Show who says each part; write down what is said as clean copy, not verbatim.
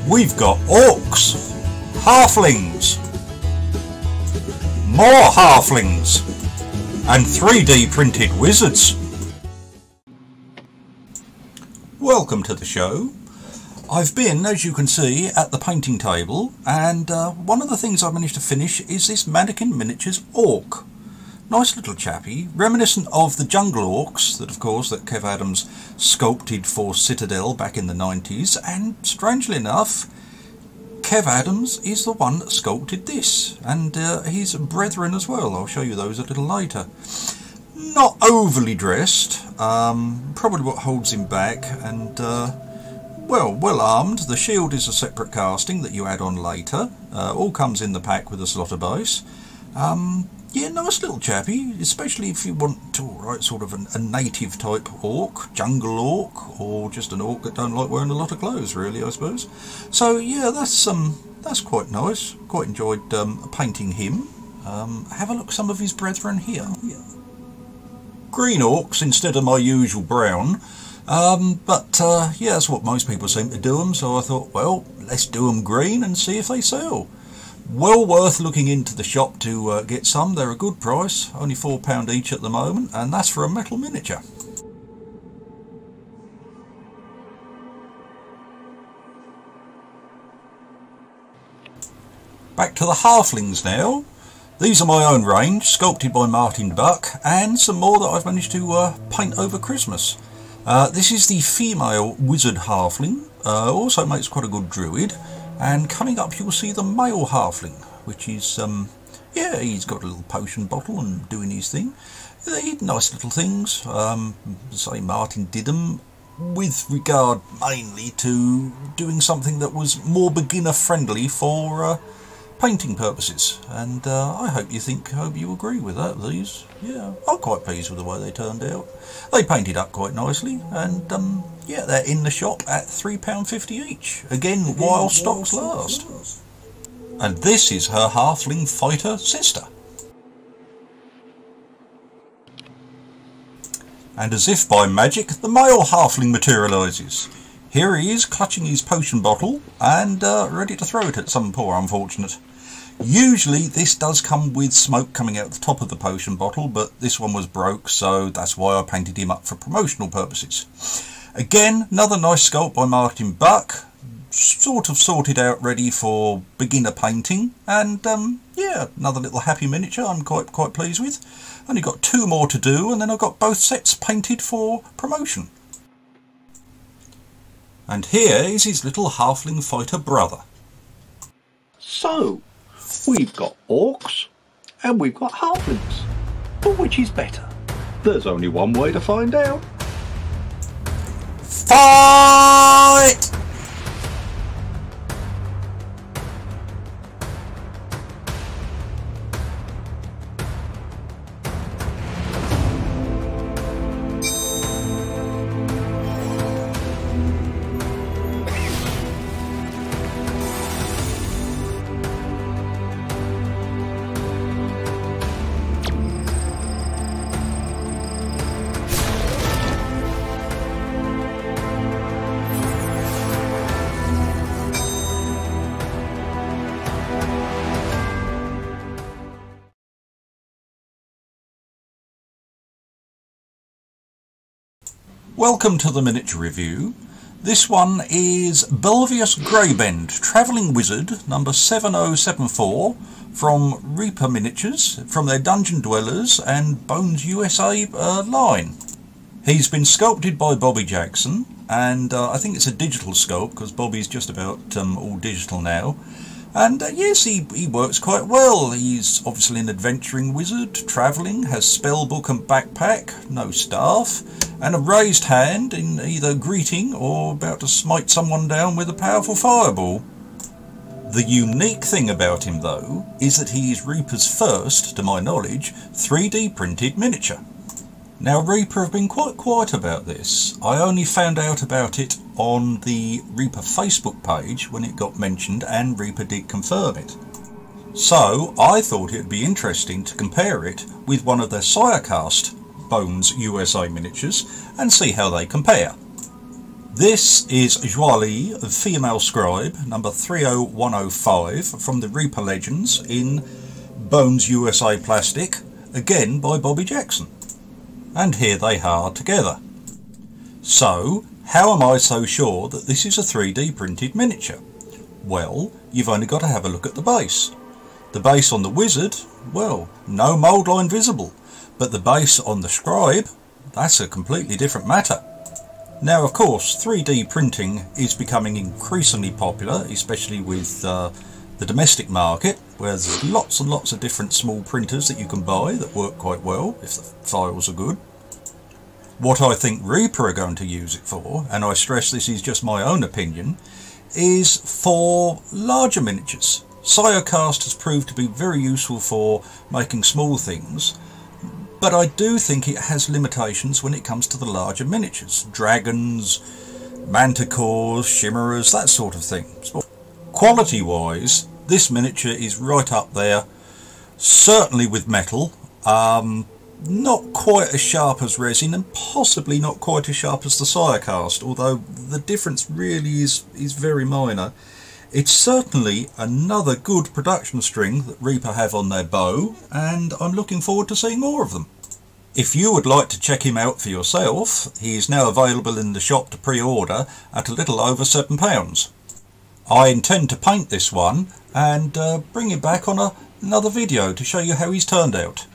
Speaker 1: We've got orcs, halflings, more halflings, and 3D printed wizards. Welcome to the show. I've been, as you can see, at the painting table, and one of the things I managed to finish is this Mannequin Miniatures Orc. Nice little chappy, reminiscent of the Jungle Orcs that, of course, that Kev Adams sculpted for Citadel back in the 90s, and strangely enough, Kev Adams is the one that sculpted this, and his brethren as well. I'll show you those a little later. Not overly dressed, probably what holds him back, and well armed. The shield is a separate casting that you add on later. All comes in the pack with a slaughter base. Yeah, nice little chappy, especially if you want to write sort of a native type orc, jungle orc, or just an orc that don't like wearing a lot of clothes, really, I suppose. So yeah, that's quite nice. Quite enjoyed painting him. Have a look at some of his brethren here. Green orcs instead of my usual brown. But yeah, that's what most people seem to do them, so I thought, well, let's do them green and see if they sell. Well worth looking into the shop to get some. They're a good price, only £4 each at the moment, and that's for a metal miniature. Back to the halflings now. These are my own range, sculpted by Martin Buck, and some more that I've managed to paint over Christmas. This is the female wizard halfling, also makes quite a good druid. And coming up you'll see the male halfling, which is, yeah, he's got a little potion bottle and doing his thing. They're nice little things. Say Martin did them with regard mainly to doing something that was more beginner friendly for painting purposes. And I hope you agree with that, these. Yeah, I'm quite pleased with the way they turned out. They painted up quite nicely, and yeah, they're in the shop at £3.50 each. Again, while stocks last. And this is her halfling fighter sister. And as if by magic, the male halfling materialises. Here he is, clutching his potion bottle and ready to throw it at some poor unfortunate. Usually this does come with smoke coming out the top of the potion bottle, but this one was broke, so that's why I painted him up for promotional purposes. Again, another nice sculpt by Martin Buck, sort of sorted out, ready for beginner painting, and yeah, another little happy miniature I'm quite pleased with. Only got 2 more to do, and then I've got both sets painted for promotion. And here is his little halfling fighter brother.
Speaker 2: So, we've got orcs and we've got halflings, but which is better? There's only one way to find out.
Speaker 1: Fight! Welcome to the miniature review. This one is Belvius Greybend, Travelling Wizard, number 7074, from Reaper Miniatures, from their Dungeon Dwellers and Bones USA line. He's been sculpted by Bobby Jackson, and I think it's a digital sculpt, because Bobby's just about all digital now. And yes, he works quite well. He's obviously an adventuring wizard, travelling, has spellbook and backpack, no staff, and a raised hand in either greeting or about to smite someone down with a powerful fireball. The unique thing about him, though, is that he is Reaper's first, to my knowledge, 3D printed miniature. Now, Reaper have been quite quiet about this. I only found out about it on the Reaper Facebook page when it got mentioned, and Reaper did confirm it. So I thought it would be interesting to compare it with one of their Sirecast Bones USA miniatures and see how they compare. This is Joali, Female Scribe, number 30105 from the Reaper Legends in Bones USA plastic, again by Bobby Jackson. And here they are together. So, how am I so sure that this is a 3D printed miniature? Well, you've only got to have a look at the base. The base on the Wizard, well, no mould line visible, but the base on the Scribe, that's a completely different matter. Now, of course, 3D printing is becoming increasingly popular, especially with the domestic market, where there's lots and lots of different small printers that you can buy that work quite well if the files are good. What I think Reaper are going to use it for, and I stress this is just my own opinion, is for larger miniatures. Sirecast has proved to be very useful for making small things, but I do think it has limitations when it comes to the larger miniatures. Dragons, manticores, chimeras, that sort of thing. Quality wise, this miniature is right up there, certainly with metal, not quite as sharp as resin and possibly not quite as sharp as the Sirecast, although the difference really is very minor. It's certainly another good production string that Reaper have on their bow, and I'm looking forward to seeing more of them. If you would like to check him out for yourself, he is now available in the shop to pre-order at a little over £7. I intend to paint this one and bring it back on another video to show you how he's turned out.